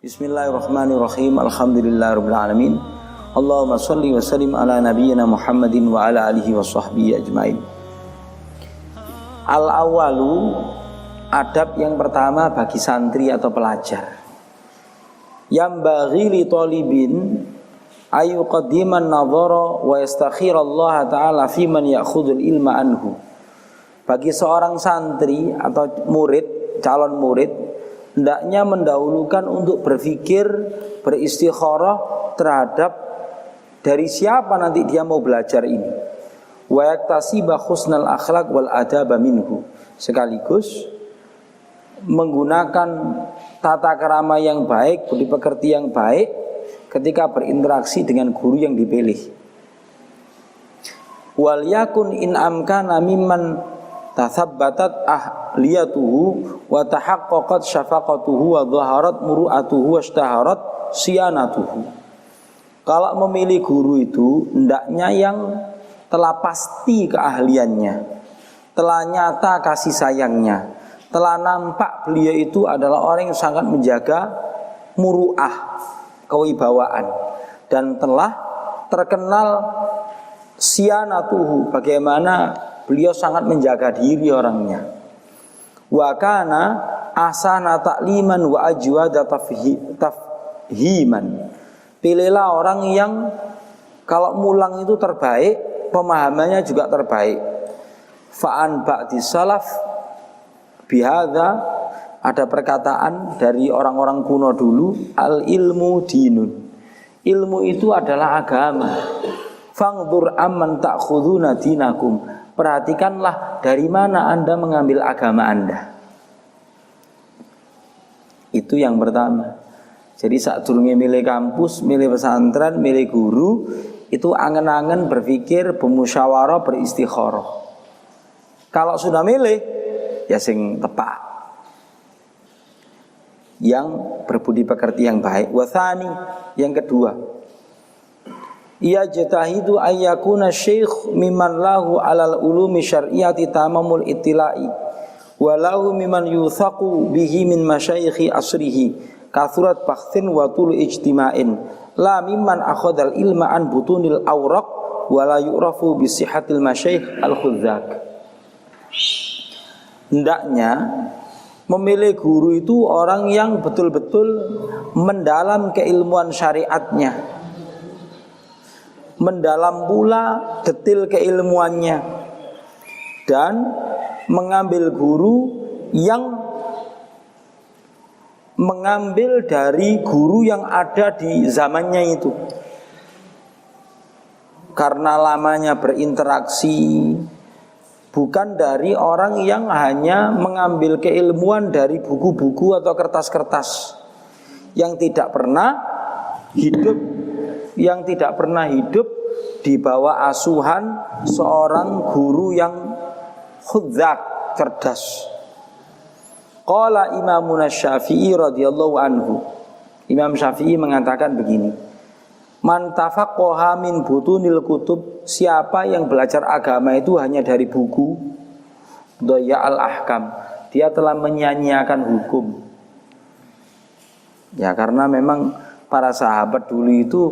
Bismillahirrahmanirrahim. Alhamdulillahirabbil alamin. Allahumma shalli wa sallim ala nabiyyina Muhammadin wa ala alihi wa sahbihi ajmain. Al-awwalu, adab yang pertama bagi santri atau pelajar. Yambaghi li talibin ayu qaddiman nadhara wa yastakhirallaha ta'ala fi man ya'khudul ilma anhu. Bagi seorang santri atau murid, calon murid, hendaknya mendahulukan untuk berpikir, beristikharah terhadap dari siapa nanti dia mau belajar ini. Wa yaktasiba husnal akhlaq wal adaba minhu. Sekaligus menggunakan tata krama yang baik, budi pekerti yang baik ketika berinteraksi dengan guru yang dipilih. Wal yakun in amkana mimman tathabbatat ahliyatuhu wa tahaqqaqat syafaqatuhu wa dhaharat muru'atuhu wa ishtaharat siyanatuhu. Kalau memilih guru itu hendaknya yang telah pasti keahliannya, telah nyata kasih sayangnya, telah nampak beliau itu adalah orang yang sangat menjaga muru'ah, kewibawaan, dan telah terkenal siyanatuhu, bagaimana beliau sangat menjaga diri orangnya. Wa kana ahsana ta'liman wa ajwada tafhiman. Pilihlah orang yang kalau mulang itu terbaik, pemahamannya juga terbaik. Fa'an ba'di salaf bihadza, ada perkataan dari orang-orang kuno dulu, al ilmu dinun. Ilmu itu adalah agama. Fangdur amman ta'khuduna dinakum. Perhatikanlah dari mana Anda mengambil agama Anda. Itu yang pertama. Jadi saat durunge milih kampus, milih pesantren, milih guru, itu angen-angen berpikir, bermusyawarah, beristikharah. Kalau sudah milih, ya sing tepat, yang berbudi pekerti yang baik. Wathani, yang kedua, ia jatahidu ayyakuna syekh mimman lahu alal ulumi syar'iyati tamamul ittila'i walahu mimman yuthaqu bihi min masyayikhi asrihi kathurat bakthin wa tulu ijtima'in la mimman akhadal ilma an butunil awraq wa la yu'rafu bisihatil masyayikh al-khudzak. Hendaknya memilih guru itu orang yang betul-betul mendalam keilmuan syariatnya, mendalam pula detil keilmuannya, dan mengambil guru yang mengambil dari guru yang ada di zamannya itu. Karena lamanya berinteraksi, bukan dari orang yang hanya mengambil keilmuan dari buku-buku atau kertas-kertas yang tidak pernah hidup, yang tidak pernah hidup di bawah asuhan seorang guru yang khudzak, cerdas. Qala Imamuna Syafi'i radhiyallahu anhu. Imam Syafi'i mengatakan begini: Man tafaqqaha min butunil kutub, siapa yang belajar agama itu hanya dari buku, dhaya al-ahkam, dia telah menyia-nyiakan hukum. Ya, karena memang para sahabat dulu itu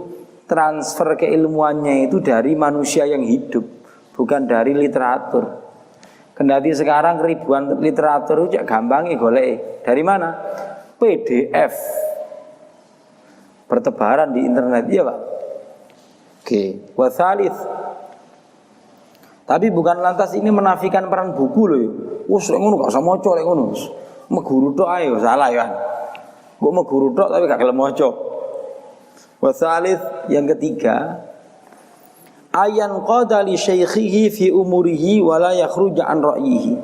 transfer keilmuannya itu dari manusia yang hidup, bukan dari literatur. Kendati sekarang ribuan literatur itu gampang golek. Dari mana? PDF bertebaran di internet, iya Pak. Oke. Watsalits, tapi bukan lantas ini menafikan peran buku loh. Wes lek ngono gak usah maca lek ngono. Meguru tok ae salah ya. Kok meguru tok tapi gak gelem maca. Watsalits, yang ketiga, ayan qada li syaikhihi fi umurihi wa la yakhruja an ra'yihi.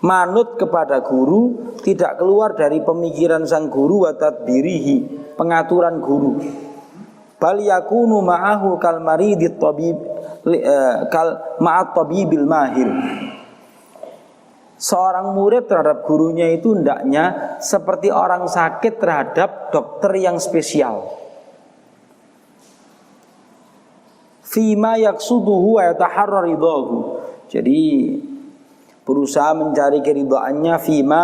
Manut kepada guru, tidak keluar dari pemikiran sang guru, wa tadbirihi, pengaturan guru. Bal yakunu ma'ahu kal maridit tabib kal ma'at tabibil mahir. Seorang murid terhadap gurunya itu hendaknya seperti orang sakit terhadap dokter yang spesial. Fima yaksuduhu wa yataharrar ridahu. Jadi berusaha mencari keridhaannya, fima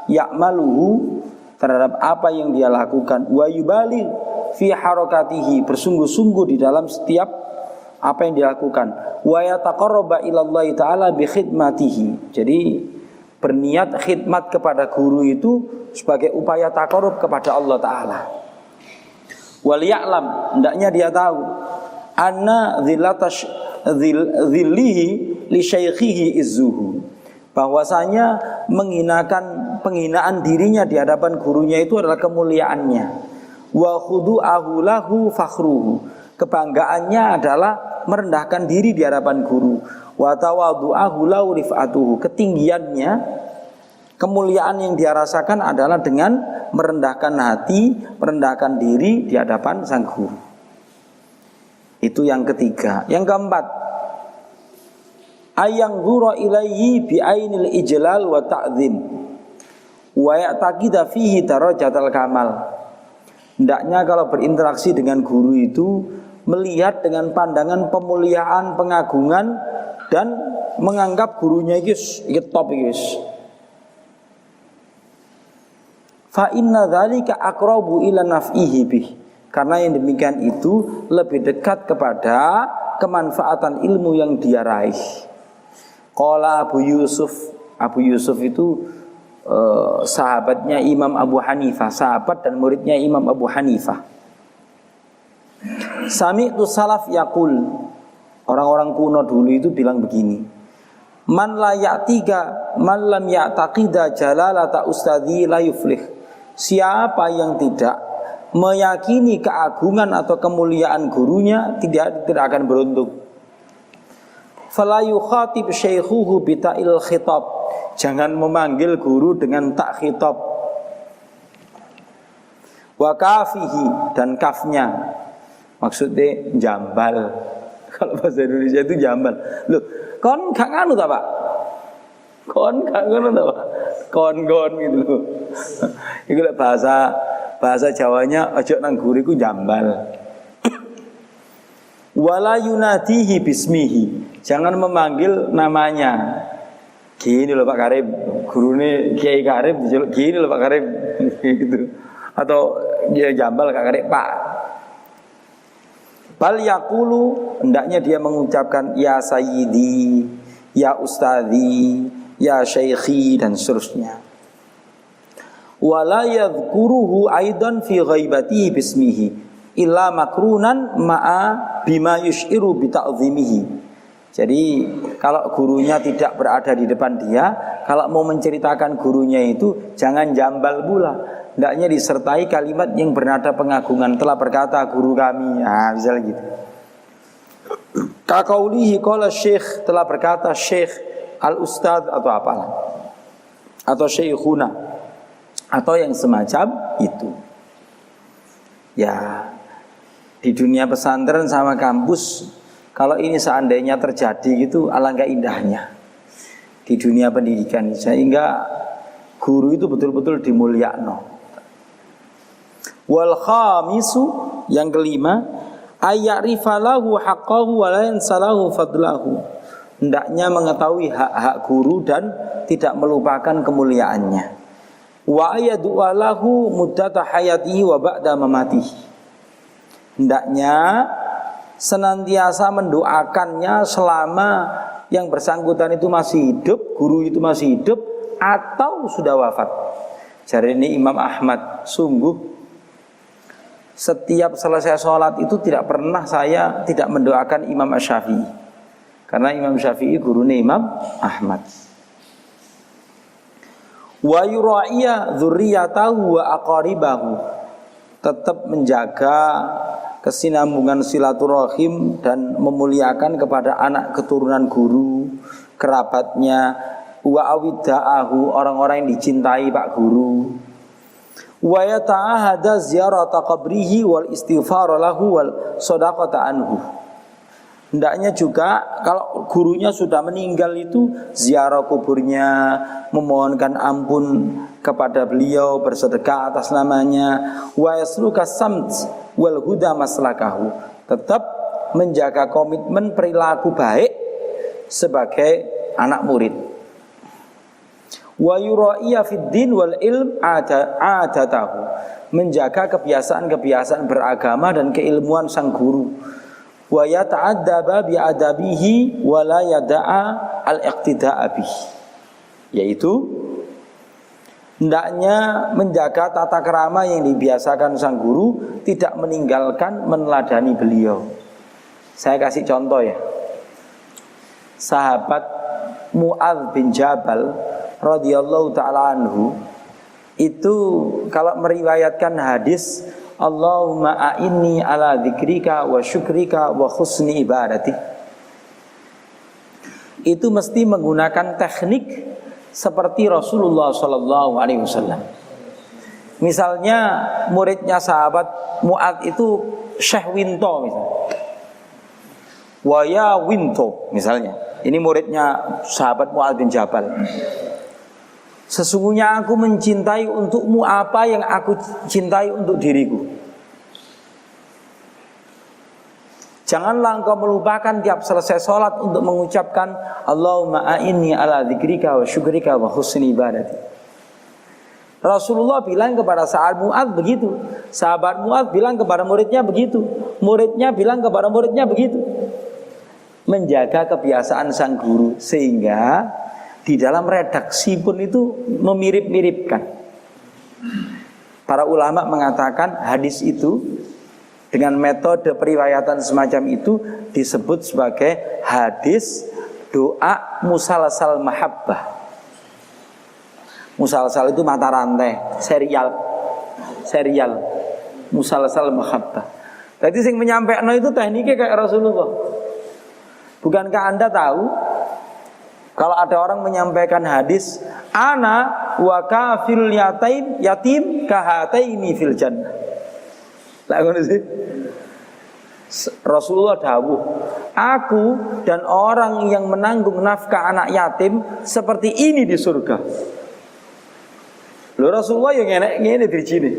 ya'maluhu, terhadap apa yang dia lakukan, wa yubali fi harakatihi, bersungguh-sungguh di dalam setiap apa yang dilakukan, wa yataqarraba ilallahi ta'ala bi khidmatihi. Jadi berniat khidmat kepada guru itu sebagai upaya taqarrub kepada Allah Ta'ala. Wal ya'lam, hendaknya dia tahu anna dhillihi li syaikhihi izzuhu, bahwasanya penghinaan dirinya di hadapan gurunya itu adalah kemuliaannya. Wa khudu'ahu lahu fakhruhu, kebanggaannya adalah merendahkan diri di hadapan guru. Wa tawadhu'ahu lahu rif'atuhu, ketinggiannya, kemuliaan yang dia rasakan adalah dengan merendahkan hati, merendahkan diri di hadapan sang guru. Itu yang ketiga. Yang keempat, ayang dhura ilaihi bi ainil ijlal wa ta'zim wa ya'taqida fihi darajatal kamal. Hendaknya kalau berinteraksi dengan guru itu melihat dengan pandangan pemuliaan, pengagungan, dan menganggap gurunya itu top guys. Fa inna dzalika aqrabu ila naf'ihi bih, karena yang demikian itu lebih dekat kepada kemanfaatan ilmu yang dia raih. Qala Abu Yusuf itu sahabatnya Imam Abu Hanifah, sahabat dan muridnya Imam Abu Hanifah. Sami'tu salaf yaqul, orang-orang kuno dulu itu bilang begini, man la ya'tiga man lam ya'taqida jalalata ustadzi la yuflih. Siapa yang tidak meyakini keagungan atau kemuliaan gurunya tidak akan beruntung. Fala yukhatib syaikhuhu bita'il khitab, jangan memanggil guru dengan tak khitab. Wa kafihi, dan kafnya, maksudnya jambal. Kalau bahasa Indonesia itu jambal. Loh, kon gak nganu ta, Pak? Kon gak ngono ta, Pak? Kon gitu loh. Iku lek bahasa Jawanya ojo nang guru iku jambal. Wala yunadihi bismihi, jangan memanggil namanya. Gini loh Pak Karim, gurune Kiai Karim diceluk gini loh Pak Karim gitu. Atau dia jambal Kak Karim Pak. Bal yaqulu, hendaknya dia mengucapkan ya sayyidi, ya ustadzi, ya syaikhi, dan seterusnya. Wala yadhkuruhu aidan fi ghaibatihi bismihi illa makrunan ma'a bima yus'iru bi ta'zimihi. Jadi kalau gurunya tidak berada di depan dia, kalau mau menceritakan gurunya itu jangan jambal pula. Hendaknya disertai kalimat yang bernada pengagungan. Telah berkata guru kami, nah misalnya gitu. Kaqaulihi qala syekh, telah berkata syekh, al-ustadz atau apalah, atau syekhuna, atau yang semacam itu. Ya, di dunia pesantren sama kampus, kalau ini seandainya terjadi gitu, alangkah indahnya di dunia pendidikan, sehingga guru itu betul-betul dimulyakno. Wal khamisu, yang kelima, ayyarifalahu haqqahu wa la yansalahu fadlahu. Hendaknya mengetahui hak-hak guru dan tidak melupakan kemuliaannya. Wa ayyadu'a lahu muddata hayatihi wa ba'da mamatihi. Hendaknya senantiasa mendoakannya selama yang bersangkutan itu masih hidup, guru itu masih hidup atau sudah wafat. Jadi ini Imam Ahmad, sungguh setiap selesai sholat itu tidak pernah saya tidak mendoakan Imam Syafi'i, karena Imam Syafi'i gurunya Imam Ahmad. Wa yura'iya dzurriyyatahu wa aqaribahu, tetap menjaga kesinambungan silaturahim dan memuliakan kepada anak keturunan guru, kerabatnya, wa awidda'ahu, orang-orang yang dicintai Pak Guru. Wa yata'ahada ziyarata qabrihi wal istighfar lahu wal shadaqata anhu. Hendaknya juga kalau gurunya sudah meninggal itu ziarah kuburnya, memohonkan ampun kepada beliau, bersedekah atas namanya. Wa yasluka samt wal huda maslakahu, tetap menjaga komitmen perilaku baik sebagai anak murid. Wa yura'iya fid din wal ilm adatahu, menjaga kebiasaan-kebiasaan beragama dan keilmuan sang guru. Wa yata'addaba bi adabihi wa la yada'a al-iqtida'a bihi, yaitu hendaknya menjaga tata krama yang dibiasakan sang guru, tidak meninggalkan meneladani beliau. Saya kasih contoh ya. Sahabat Mu'adz bin Jabal radhiyallahu ta'ala anhu itu kalau meriwayatkan hadis Allahumma a'inni ala dzikrika wa syukrika wa husni ibadati, itu mesti menggunakan teknik seperti Rasulullah sallallahu alaihi wasallam. Misalnya muridnya sahabat Mu'adz itu Syekh Winto misalnya. Waya Winto misalnya. Ini muridnya sahabat Mu'adz bin Jabal. Sesungguhnya aku mencintai untukmu apa yang aku cintai untuk diriku. Janganlah engkau melupakan tiap selesai sholat untuk mengucapkan Allahumma a'inni ala dzikrika wa syukrika wa husni ibadati. Rasulullah bilang kepada sahabat Mu'adz begitu. Sahabat Mu'adz bilang kepada muridnya begitu. Muridnya bilang kepada muridnya begitu. Menjaga kebiasaan sang guru, sehingga di dalam redaksi pun itu memirip-miripkan. Para ulama mengatakan hadis itu dengan metode periwayatan semacam itu disebut sebagai hadis doa musalsal mahabbah. Musalsal itu mata rantai, serial. Musalsal mahabbah. Jadi sing menyampaikan itu tekniknya kayak Rasulullah. Bukankah Anda tahu kalau ada orang menyampaikan hadis ana wa kafil yatim kahataini fil jannah. Lah ngono sih. Rasulullah dawuh, aku dan orang yang menanggung nafkah anak yatim seperti ini di surga. Lho Rasulullah yang enak ngene dirijine.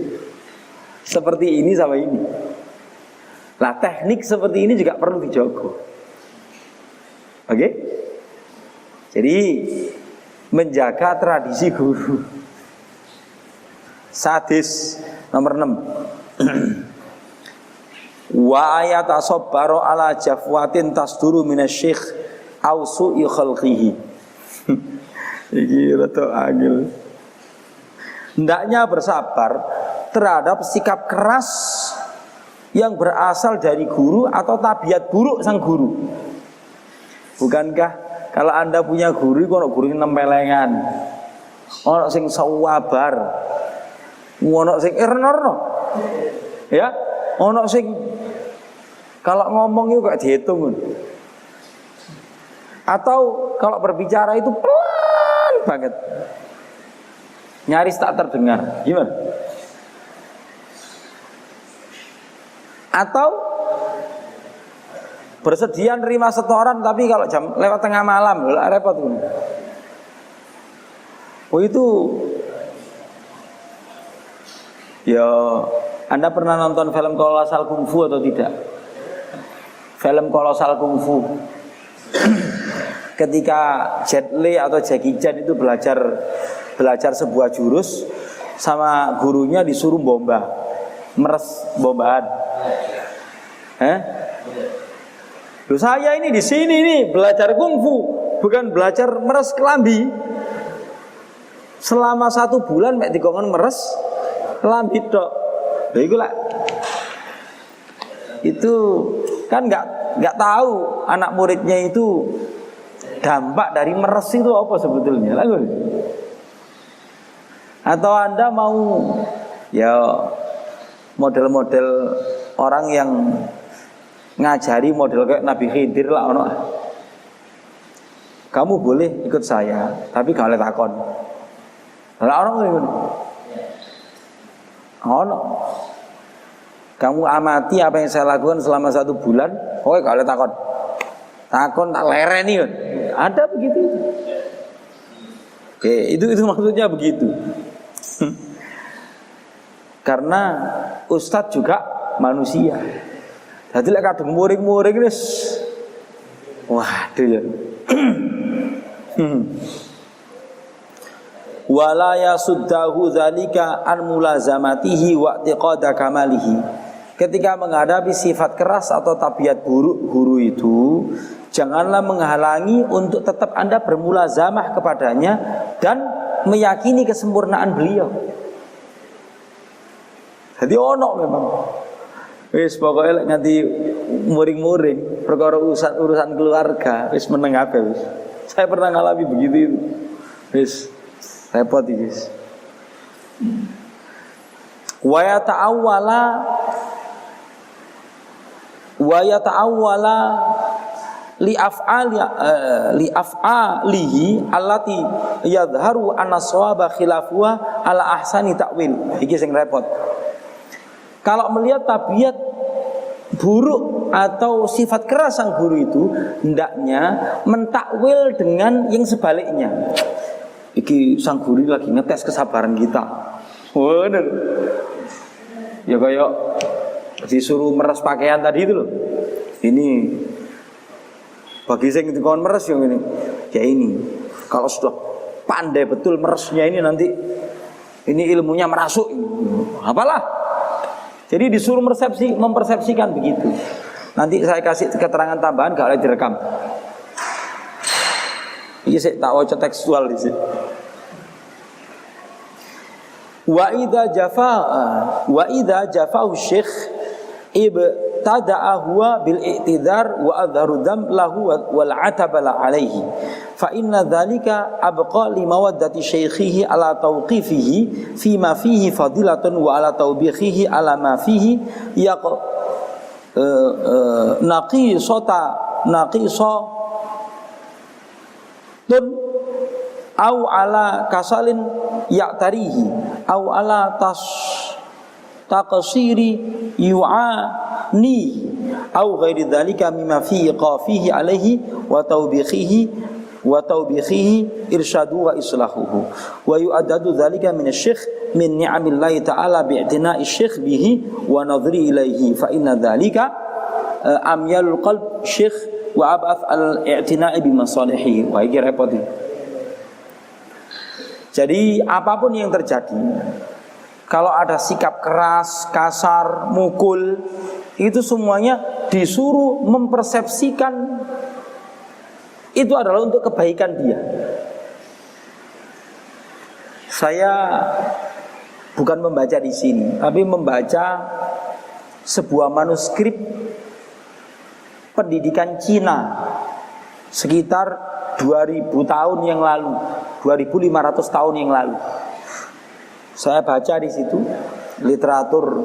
Seperti ini sama ini. Lah teknik seperti ini juga perlu dijaga. Oke? Jadi menjaga tradisi guru. Sadis nomor 6. Wa ayat asabbaro ala jafwatin tasduru minasyikh au su'i khalqihi. Iki rada angel. Hendaknya bersabar terhadap sikap keras yang berasal dari guru atau tabiat buruk sang guru. Bukankah kalau Anda punya guru, kalau guru nempelengan, ono sing sawabar, ono sing irnorno, ya, ono sing kalau ngomong itu kayak dihitung, atau kalau berbicara itu pelan banget, nyaris tak terdengar, gimana? Atau bersedia nerima setoran tapi kalau jam lewat tengah malam repot tuh. Oh itu ya, Anda pernah nonton film Kolosal Kungfu atau tidak? Film Kolosal Kungfu. Ketika Jet Li atau Jackie Chan itu belajar sebuah jurus, sama gurunya disuruh meres bombaan. Loh, saya ini di sini nih belajar kungfu, bukan belajar meres kelambi. Selama 1 bulan mek dikongkon meres kelambi tok. Lha iku lah. Itu kan nggak tahu anak muridnya itu dampak dari meres itu apa sebetulnya. Lalu atau Anda mau ya model-model orang yang ngajari model kayak Nabi Khidir lah ono. Kamu boleh ikut saya, tapi gak boleh takon. Lah orang ngono. Ono. Kamu amati apa yang saya lakukan selama 1 bulan, pokoknya gak boleh takon. Takon tak lereni kan. Ada begitu. Oke, itu maksudnya begitu. Karena ustadz juga manusia. Jadi lek kadung muring-muring wis waduh ya. wala yasuddahu dzalika an mulazamatihi wa i'tiqada kamalihi. Ketika menghadapi sifat keras atau tabiat buruk guru itu, janganlah menghalangi untuk tetap Anda bermulazamah kepadanya dan meyakini kesempurnaan beliau. Jadi ono memang. Wis pokoke lek nganti muring-muring perkara urusan keluarga wis meneng kabeh wis. Saya pernah ngalami begitu. Wis repot iki wis. Wa yata'awwala li af'alihi allati yadhharu anna shawaba khilafuha ala ahsani ta'wil. Iki sing repot. Kalau melihat tabiat buruk atau sifat keras sang guru itu, hendaknya mentakwil dengan yang sebaliknya. Iki sang guru lagi ngetes kesabaran kita. Bener. Ya kayak disuruh meres pakaian tadi itu loh. Ini bagi saya dikon meres yang ini. Ya ini. Kalau sudah pandai betul meresnya ini nanti ini ilmunya merasuk. Apalah? Jadi disuruh mempersepsikan begitu. Nanti saya kasih keterangan tambahan gak boleh direkam. Ini saya tak waca tekstual di sini. Wa idza jafa'u syekh ibtada'a huwa bil i'tidar wa adharu dam lahu wal atabala alaihi fa inna dzalika abqa li mawaddati syaikhihi ala tawqifihi fi ma fihi fadilatun wa ala tawbihihi ala ma fihi naqisatun au ala kasalin ya'tarihi au ala taqsiri yu'ani au ghairi dzalika mimma fihi qafihi alaihi wa tawbihihi irsyadu wa islahuhu wa yu'addadu dzalika min asy-syekh min ni'amillahi ta'ala bi'tina'i syekh bihi wa nadhri ilaihi fa inna dzalika amyalul qalb syekh wa ab'ath al-i'tina'i bi masalihi. Wah iki repot iki. Jadi apapun yang terjadi, kalau ada sikap keras, kasar, mukul, itu semuanya disuruh mempersepsikan itu adalah untuk kebaikan dia. Saya bukan membaca di sini, tapi membaca sebuah manuskrip pendidikan Cina sekitar 2000 tahun yang lalu, 2500 tahun yang lalu. Saya baca di situ literatur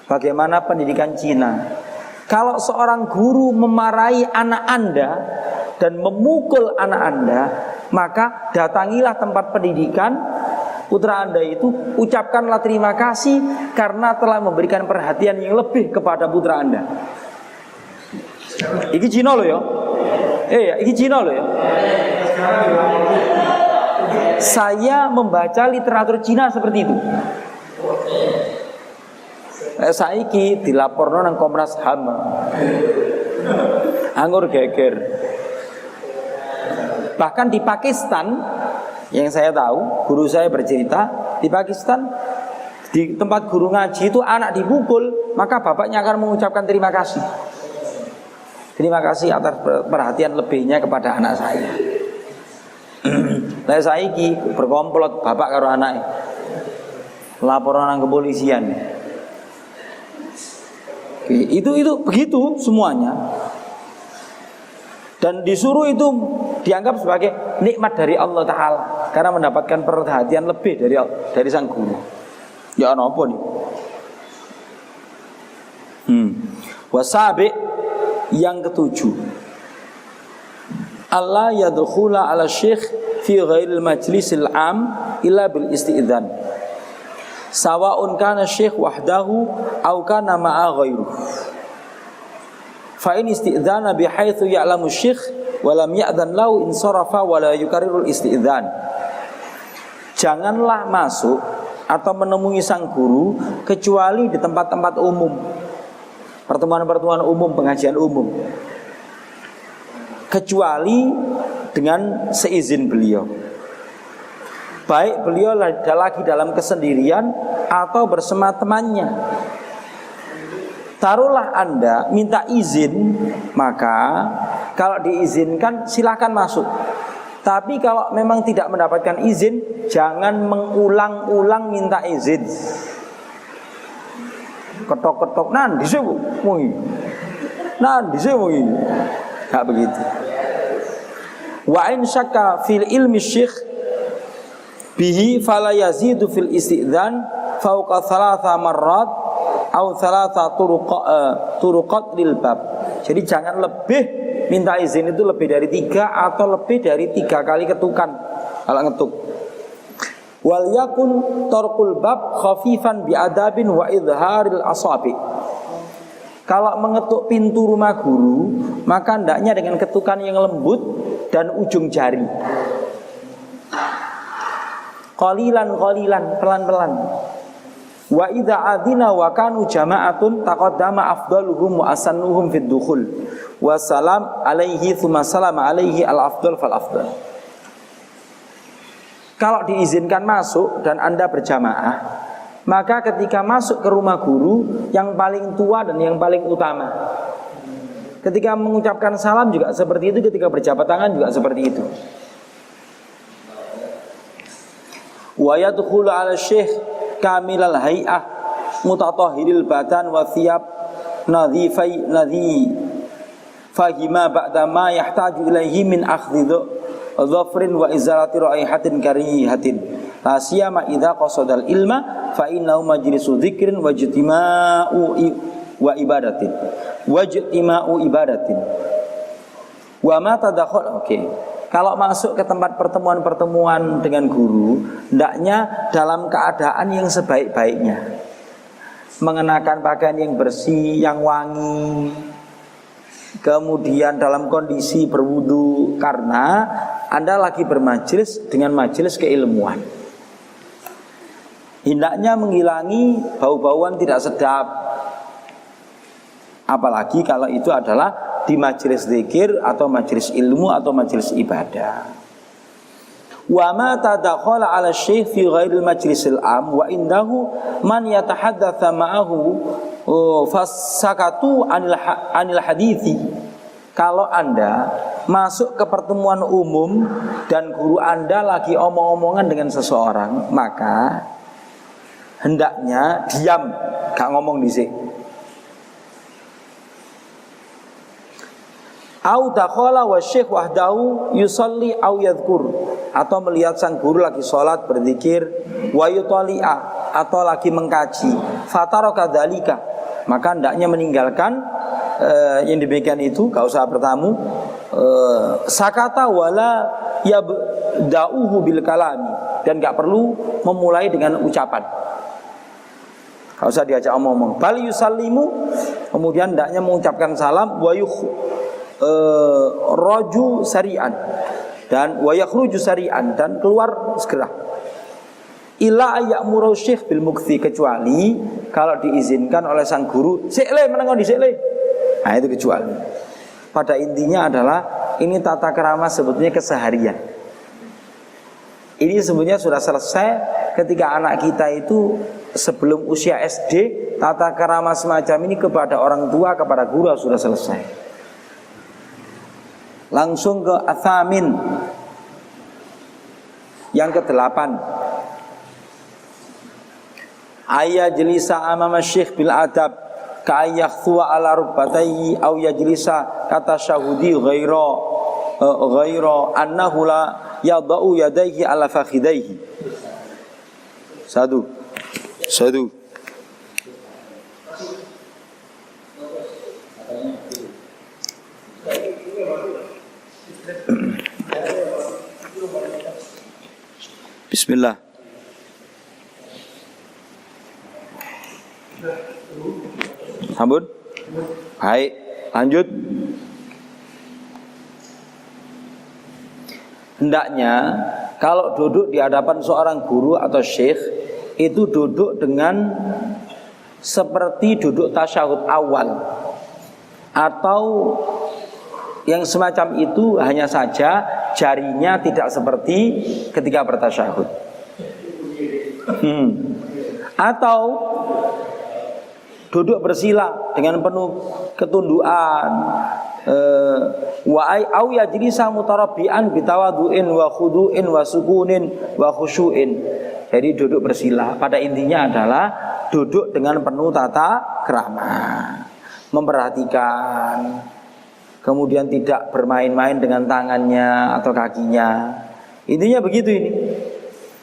bagaimana pendidikan Cina. Kalau seorang guru memarahi anak Anda dan memukul anak Anda, maka datangilah tempat pendidikan putra Anda itu, ucapkanlah terima kasih karena telah memberikan perhatian yang lebih kepada putra Anda. Iki Cina loh ya. Iki Cina loh ya. Saya membaca literatur Cina seperti itu. Saiki dilaporno nang Komnas HAM. Anggur geger. Bahkan di Pakistan, yang saya tahu, guru saya bercerita, di Pakistan di tempat guru ngaji itu anak dipukul, maka bapaknya akan mengucapkan terima kasih. Terima kasih atas perhatian lebihnya kepada anak saya. Lah saiki berkomplot bapak karo anake. Laporan nang kepolisian. Itu begitu semuanya. Dan disuruh itu dianggap sebagai nikmat dari Allah Ta'ala karena mendapatkan perhatian lebih dari sang guru. Ya apa nih? Wasabi yang ketujuh, Allah yadkhula ala syekh fi ghairil majlisil am illa bil isti'dzan. Sawa'un kana syekh wahdahu aw kana ma'a ghairuh. Fa in isti'dzana bi haitsu ya'lamu syekh wa lam ya'dzan lahu insarafa wa la yukarrirul isti'dzan. Janganlah masuk atau menemui sang guru kecuali di tempat-tempat umum, pertemuan-pertemuan umum, pengajian umum, kecuali dengan seizin beliau. baik beliau lagi dalam kesendirian atau bersama temannya. Taruhlah Anda minta izin, maka kalau diizinkan silahkan masuk. Tapi kalau memang tidak mendapatkan izin, jangan mengulang-ulang minta izin. Ketok-ketok, nanti sih mui, nanti sih mui, nggak begitu. Wa in syakka fil ilmi syekh bihi fala yazidu fil istidzan fauqa thalatha marrat au thalatha turuqat lil bab. Jadi jangan lebih minta izin itu lebih dari 3 atau lebih dari 3 kali ketukan kalau ngetuk. Wal yakun tarqul bab khafifan bi adabin wa idharil asabi. Kalau mengetuk pintu rumah guru, maka hendaknya dengan ketukan yang lembut dan ujung jari. Qalilan, pelan-pelan. Wa idza adzina wa kanu jama'atun taqaddama afdaluhum wa asannuhum fid dukhul. Wa salam alaihi tsumma salam alaihi al afdal fal afdal. Kalau diizinkan masuk dan Anda berjamaah, maka ketika masuk ke rumah guru yang paling tua dan yang paling utama. Ketika mengucapkan salam juga seperti itu, ketika berjabat tangan juga seperti itu. Wa yadkhulu 'ala syekh kamilal hay'ah mutatahhiril badan wa thiyab nadhifai fahima ba'da ma yahtaju ilaihi min akhdhi dhafrin wa izalati raihatin karihatin la siyama idza qasadal ilma fa innahu majlisu dzikrin wa ijtima'u wa ibadatin wa ma tadakhal. Kalau masuk ke tempat pertemuan-pertemuan dengan guru, hendaknya dalam keadaan yang sebaik-baiknya, mengenakan pakaian yang bersih, yang wangi, kemudian dalam kondisi berwudu, karena Anda lagi bermajelis dengan majelis keilmuan. Hendaknya menghilangi bau-bauan tidak sedap, apalagi kalau itu adalah di majelis zikir atau majelis ilmu atau majelis ibadah. Wa ma tadakhala 'ala syekh fi ghairil majlisil am wa indahu man yatahaddatsa ma'ahu fasakatu anil hadithi. Kalau Anda masuk ke pertemuan umum dan guru Anda lagi omong-omongan dengan seseorang, maka hendaknya diam, gak ngomong dhisik. Au dakhala wa syekh wahdahu yusalli au yadhkur, atau melihat sang guru lagi sholat berzikir, wa yutali'a, atau lagi mengkaji, fataraka dzalika, maka hendaknya meninggalkan yang demikian itu, gak usah bertamu. Sakata wala yabda'uhu bil kalami, dan gak perlu memulai dengan ucapan, gak usah diajak omong-omong. Bal yusallimu, kemudian hendaknya mengucapkan salam, wa roju sari'an, dan wayakhruju sari'an, dan keluar segera. Illa ayamuru syekh bil mukthi, kecuali kalau diizinkan oleh sang guru, sekle menengok di sekle. Nah itu kecuali. Pada intinya adalah ini tata kerama sebetulnya keseharian. Ini sebetulnya sudah selesai ketika anak kita itu sebelum usia SD, tata kerama semacam ini kepada orang tua, kepada guru sudah selesai. Langsung ke athamin, yang ke-8. Ayya jelisa amama syekh bil adab ka ayakhthua ala rubbatayhi aw yajlisa kata syahudi ghaira annahu la yadau yadayhi ala fakhidayhi. Satu. Bismillah. Sambut. Baik, lanjut. Hendaknya kalau duduk di hadapan seorang guru atau syekh, itu duduk dengan seperti duduk tasyahud awal, atau yang semacam itu, hanya saja jarinya tidak seperti ketika bertasyahud. Atau duduk bersila dengan penuh ketundukan, wa au yajlisa mutarabbian bitawadu'in wa khudu'in wa sukunin wa khusyu'in. Jadi duduk bersila pada intinya adalah duduk dengan penuh tata krama, memperhatikan, kemudian tidak bermain-main dengan tangannya atau kakinya. Intinya begitu ini.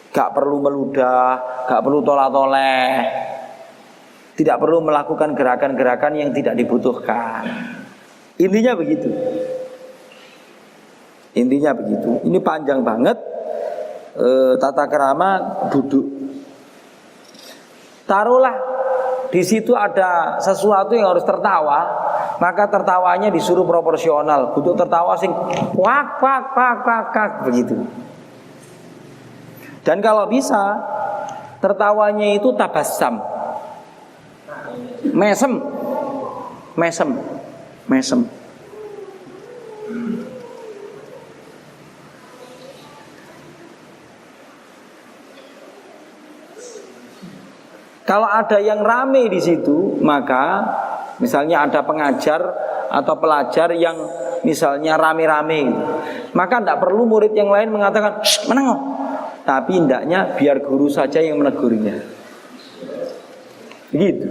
Gak perlu meludah, gak perlu tolak-toleh, tidak perlu melakukan gerakan-gerakan yang tidak dibutuhkan. Intinya begitu. Intinya begitu. Ini panjang banget tata krama duduk. Taruhlah di situ ada sesuatu yang harus tertawa, maka tertawanya disuruh proporsional. Untuk tertawa sing wak wak wak wak wak begitu. Dan kalau bisa tertawanya itu tabassam, mesem, mesem, mesem. Kalau ada yang rame di situ, maka misalnya ada pengajar atau pelajar yang misalnya rame-rame, maka tidak perlu murid yang lain mengatakan menengok. Tapi hendaknya biar guru saja yang menegurnya. Begitu.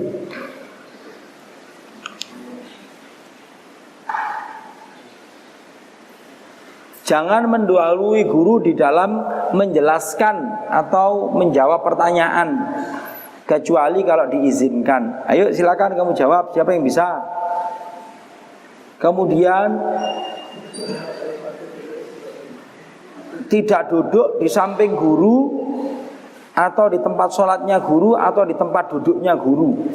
Jangan mendahului guru di dalam menjelaskan atau menjawab pertanyaan, kecuali kalau diizinkan. Ayo silakan kamu jawab, siapa yang bisa? Kemudian tidak duduk di samping guru atau di tempat sholatnya guru atau di tempat duduknya guru.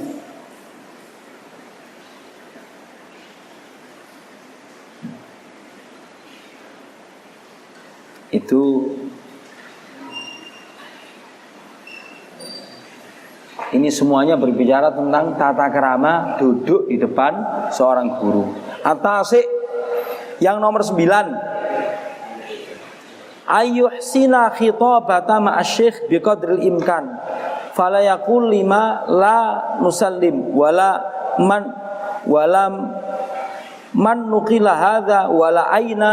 Itu ini semuanya berbicara tentang tata krama duduk di depan seorang guru. At-tasik yang nomor 9, ayyuhsina khitabata ma'asyikh biqadril imkan fala yaqul lima la nusallim wala man nuqila hadza wala aina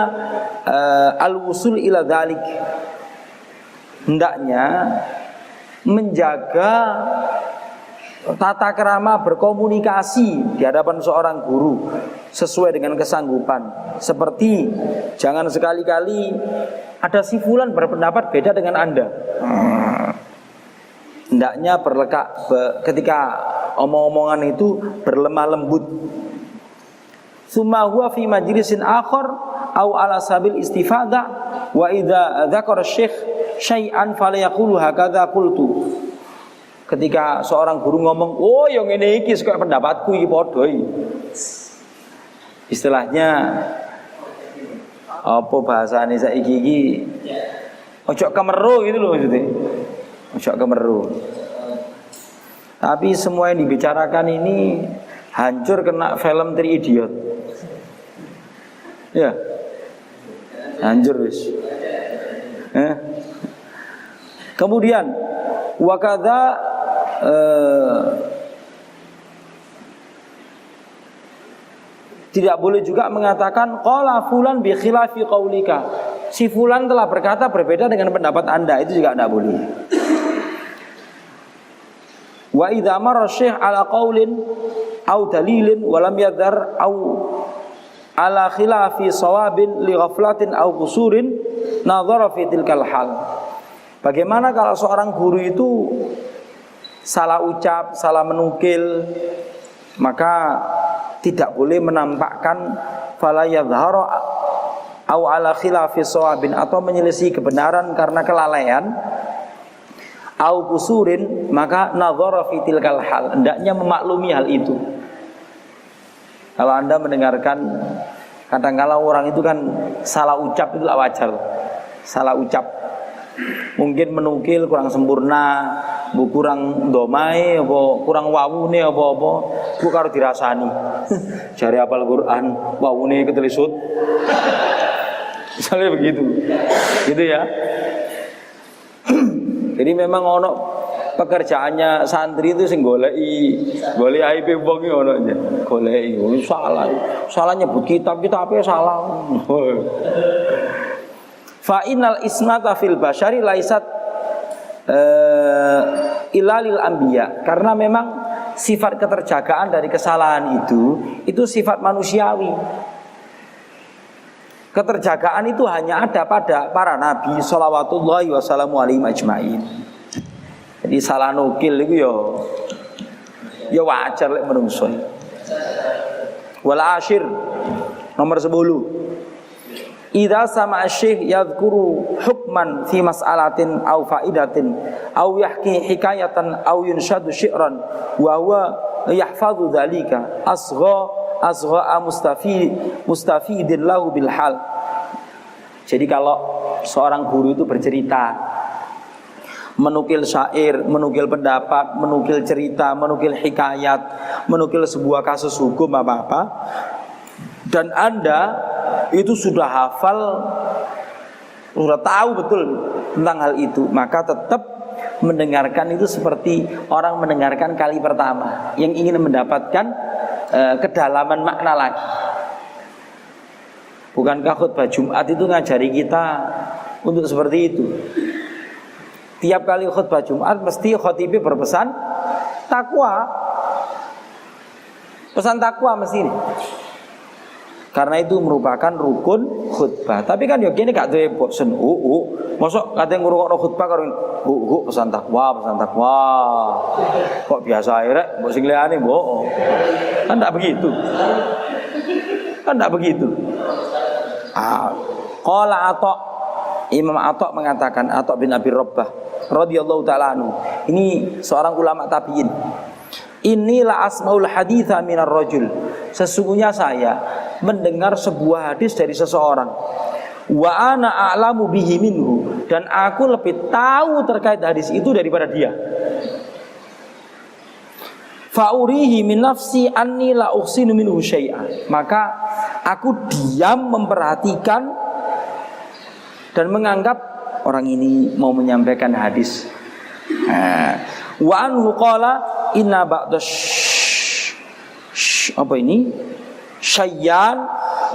al-wusul ila dzalik. Hendaknya menjaga tata krama berkomunikasi di hadapan seorang guru sesuai dengan kesanggupan. Seperti jangan sekali-kali ada si fulan berpendapat beda dengan Anda. Hendaknya ketika omong-omongan itu berlemah lembut. Summa huwa fi majlisin akhar au ala sabil istifadah wa idza dzakara syekh syai'an falyaqulu hakadza qultu. Ketika seorang guru ngomong, "Oh, yang ngene iki kok pendapatku iki padha iki." Istilahnya apa bahasane saiki iki? Ojo kemeru gitu loh maksudnya. Ojo kemeru. Tapi semua yang dibicarakan ini hancur kena film Three Idiot. Ya. Hancur wis. Kemudian wakadha tidak boleh juga mengatakan qala fulan bi khilafi qaulika. Si fulan telah berkata berbeda dengan pendapat Anda, itu juga tidak boleh. Wa idza marra syekh ala qaulin au dalilin wa lam yadhar au ala khilafi shawabin li ghaflatin au qusurin nadhara fi tilkal hal. Bagaimana kalau seorang guru itu salah ucap, salah menukil, maka tidak boleh menampakkan fala yadhharu au ala khilafi shawabin, atau menyelisih kebenaran karena kelalaian, au kusurin, maka nadhara fi tilkal hal, hendaknya memaklumi hal itu. Kalau Anda mendengarkan kadang-kala orang itu kan salah ucap, itu wajar. Salah ucap, mungkin menukil kurang sempurna, kurang domai, apa kurang wawune apa-apa, ku karo dirasani. Jare hafal Quran, wawune ketelisut. Misalnya begitu. Gitu ya. Jadi memang ono pekerjaannya santri itu sing goleki aib wong iki ono aja. Goleki salah nyebut kitab-kitabnya salah. Fa innal isnata fil basyari laisat ilalil anbiya, karena memang sifat keterjagaan dari kesalahan itu sifat manusiawi. Keterjagaan itu hanya ada pada para nabi shalawatullahi wassalamu alaihim ajmain. Jadi salah nukil itu ya wajar lek menungso. Wal asyir nomor 10. Idza sama syekh yadhkuru hukman fi mas'alatin aw faidatin aw yahki hikayatan aw yunshadu syi'ran wa huwa yahfazu dzalika asgha mustafidin lahu bil hal. Jadi kalau seorang guru itu bercerita, menukil syair, menukil pendapat, menukil cerita, menukil hikayat, menukil sebuah kasus hukum apa-apa, dan Anda itu sudah hafal, sudah tahu betul tentang hal itu, maka tetap mendengarkan itu seperti orang mendengarkan kali pertama yang ingin mendapatkan kedalaman makna lagi. Bukankah khutbah Jumat itu ngajari kita untuk seperti itu? Tiap kali khutbah Jumat mesti khotibnya berpesan takwa. Pesan takwa mesti ini. Karena itu merupakan rukun khutbah. Tapi kan ya gini gak duwe bosen. Mosok kate ngrungokno khutbah karo pesan takwa. Kok biasa ae rek mbok sing liyane mbok. Kan ndak begitu. Qala Atha, Imam Atha mengatakan, Atha bin Abi Rabbah radhiyallahu taala anhu. Ini seorang ulama tabi'in. Inilah asmaul haditha minar rajul. Sesungguhnya saya mendengar sebuah hadis dari seseorang. Wa ana a'lamu bihi minhu, dan aku lebih tahu terkait hadis itu daripada dia. Fa'urihi min nafsi anni la uhsinu minhu syai'a. Maka aku diam memperhatikan dan menganggap orang ini mau menyampaikan hadis. Wa anhu qala inna ba'da syayyan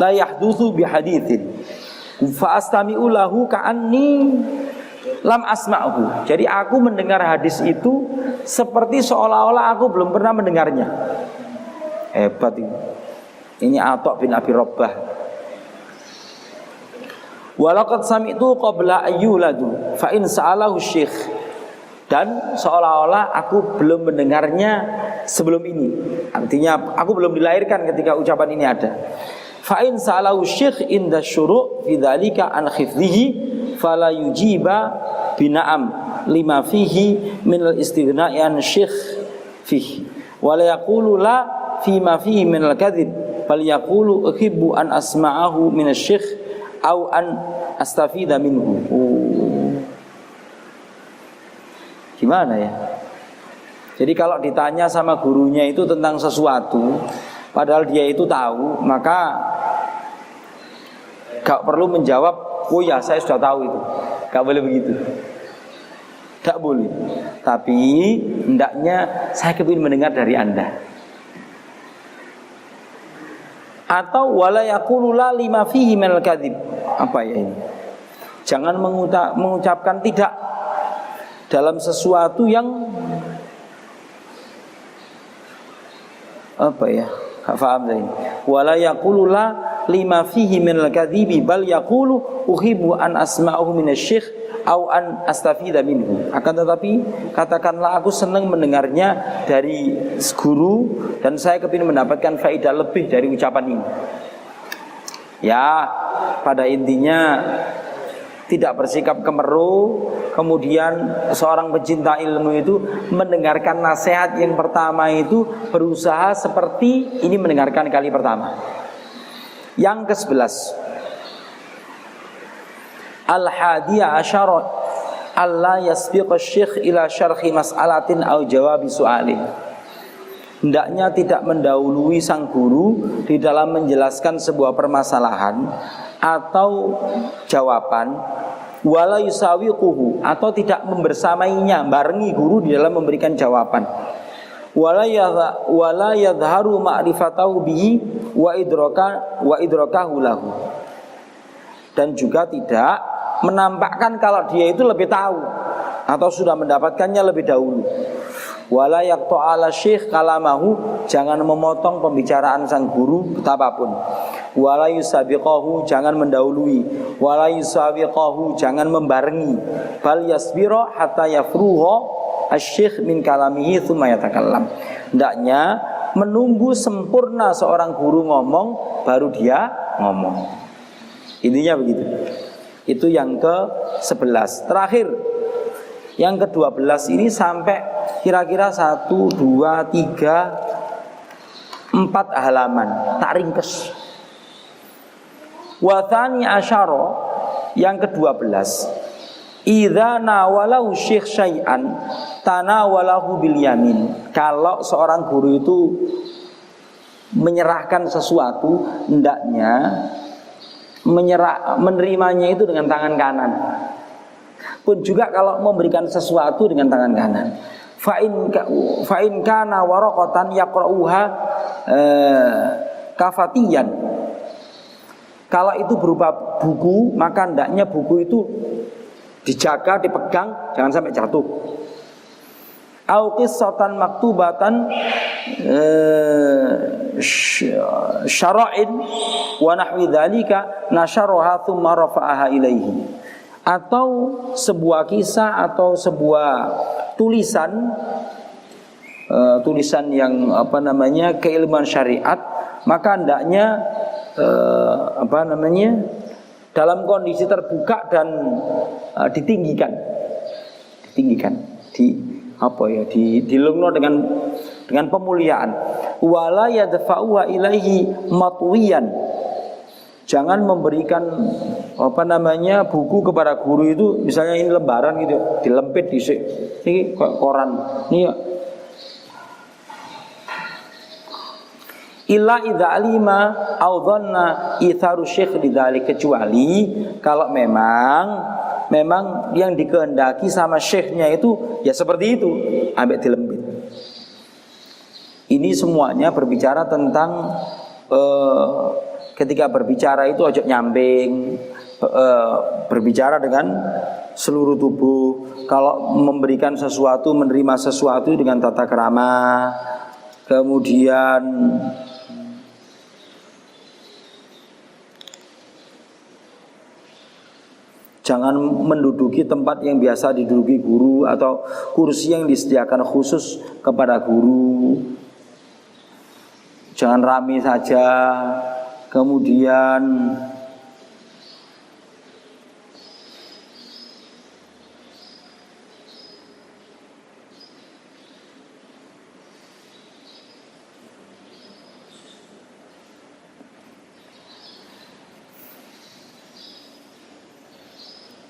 la yahdutsu bihaditsin fa astami'u lahu ka'anni lam asma'hu. Jadi aku mendengar hadis itu seperti seolah-olah aku belum pernah mendengarnya. Hebat ini. Ini Atha bin Abi Rabbah. Walaqad sami'tu qabla ayyuladu fa in sa'alahu syekh. Dan seolah-olah aku belum mendengarnya sebelum ini. Artinya aku belum dilahirkan ketika ucapan ini ada. Fa in sa'alahu syekh inda syuru' fi dzalika an khifdhihi fala yujiba bina'am lima fihi min al-istighna'i an syekh fihi wa la yaqulu la fima fihi min al-kadhib bal yaqulu uhibbu an asma'ahu min asy-syekh aw an astafida minhu. Gimana ya? Jadi kalau ditanya sama gurunya itu tentang sesuatu padahal dia itu tahu, maka gak perlu menjawab, oh ya saya sudah tahu itu. Gak boleh begitu. Gak boleh. Tapi hendaknya saya kepingin mendengar dari Anda. Atau wala yaqulu la lima fihi minal kadzib. Apa ya ini? Jangan mengucapkan tidak dalam sesuatu yang apa ya? Gak paham saya ini. Wala yaqulu la lima fihi minal kadzibi bal yaqulu uhibbu an asma'uhu minasy-syekh au an astafida minhu. Akan tetapi katakanlah aku senang mendengarnya dari guru dan saya kepingin mendapatkan faedah lebih dari ucapan ini. Ya, pada intinya tidak bersikap kemeru. Kemudian seorang pecinta ilmu itu mendengarkan nasihat yang pertama itu berusaha seperti ini mendengarkan kali pertama. Yang ke-11, al-hadiyah asyara alla yasbiqa syekh ila syarhi mas'alatin au jawabi su'alin. Hendaknya tidak mendahului sang guru di dalam menjelaskan sebuah permasalahan atau jawaban wala yusawiquhu, atau tidak membersamainya, barengi guru di dalam memberikan jawaban. Wala yadharu ma'rifatahu bihi wa idrakahu lahu, dan juga tidak menampakkan kalau dia itu lebih tahu atau sudah mendapatkannya lebih dahulu. Wala yaqta'ala syekh kalamahu, jangan memotong pembicaraan sang guru betapapun. Wala yusabiqahu, jangan mendahului. Wala yusabiqahu, jangan membarengi. Bal yasbira hatta yafruha asy-syekh min kalamihi tsumma yatakallam. Hendaknya menunggu sempurna seorang guru ngomong baru dia ngomong. Intinya begitu. Itu yang ke-11. Terakhir, yang ke-12 ini sampai kira-kira 1, 2, 3, 4 halaman. Tak ringkes. Wa tsani asyara, yang ke-12, idza nawalahu syekh syai'an tanawalahu bil yamin. Kalau seorang guru itu menyerahkan sesuatu, hendaknya menerimanya itu dengan tangan kanan. Pun juga kalau memberikan sesuatu dengan tangan kanan. Fa in kana waraqatan yaqra'uha kafatiyan. Kalau itu berupa buku, maka hendaknya buku itu dijaga, dipegang, jangan sampai jatuh. Au qissatan maktubatan syara'in wa nahwi dzalika nasyaraha tsumma rafa'aha ilaihi. Atau sebuah kisah atau sebuah tulisan yang keilmuan syariat, maka hendaknya dalam kondisi terbuka dan ditinggikan, dilungno dengan pemuliaan. Wala yadfa'uha ilaihi matwiyan, jangan memberikan buku kepada guru itu, misalnya ini lembaran gitu, dilempit disik, ini koran, ini illa idza alima au dhanna itharu syekh lidzalik, kecuali kalau memang yang dikehendaki sama syekhnya itu ya seperti itu, ambek dilempit. Ini semuanya berbicara tentang ketika berbicara itu ojo nyamping, berbicara dengan seluruh tubuh. Kalau memberikan sesuatu, menerima sesuatu dengan tata krama. Kemudian jangan menduduki tempat yang biasa diduduki guru atau kursi yang disediakan khusus kepada guru. Jangan rame saja. Kemudian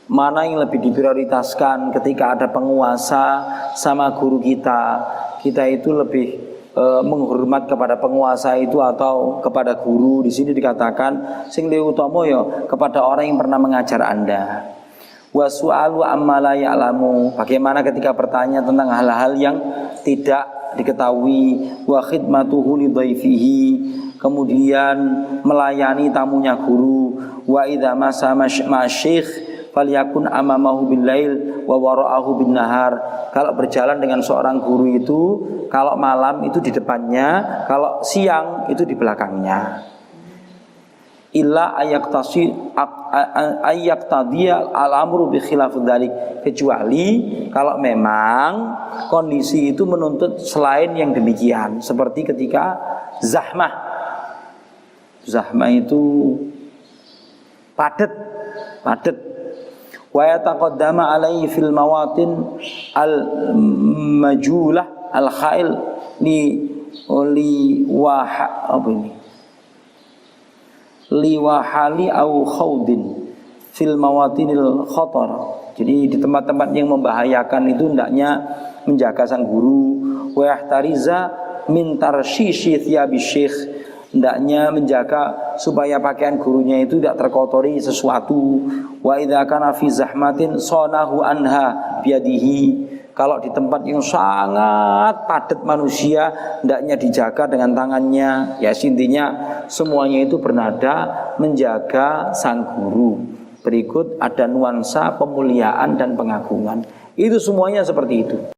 mana yang lebih diprioritaskan ketika ada penguasa sama guru kita itu lebih menghormat kepada penguasa itu atau kepada guru? Di sini dikatakan sing luwih utama ya kepada orang yang pernah mengajar Anda. Wa su'alu amma la ya'lamu, bagaimana ketika bertanya tentang hal-hal yang tidak diketahui. Wa khidmatuhu li dhaifihi, kemudian melayani tamunya guru. Wa idza masa masyikh falyakun amamahu bil lail wa wara'ahu bin nahar. Kalau berjalan dengan seorang guru itu, kalau malam itu di depannya, kalau siang itu di belakangnya. Illa ayaktadiyal al-amru bi khilaf dzalik, kecuali kalau memang kondisi itu menuntut selain yang demikian, seperti ketika zahmah itu padat wa yataqaddama alaihi fil mawatin al-majulah al-khail liwahali au khawdin fil mawatinil khatar. Jadi di tempat-tempat yang membahayakan itu hendaknya menjaga sang guru. Wa yahtariza min tarsyishi thiyabi syekh, hendaknya menjaga supaya pakaian gurunya itu tidak terkotori sesuatu. Wa idza kana fi zahmatin sonahu anha biyadihi. Kalau di tempat yang sangat padat manusia, hendaknya dijaga dengan tangannya. Ya intinya semuanya itu bernada menjaga sang guru. Berikut ada nuansa pemuliaan dan pengagungan. Itu semuanya seperti itu.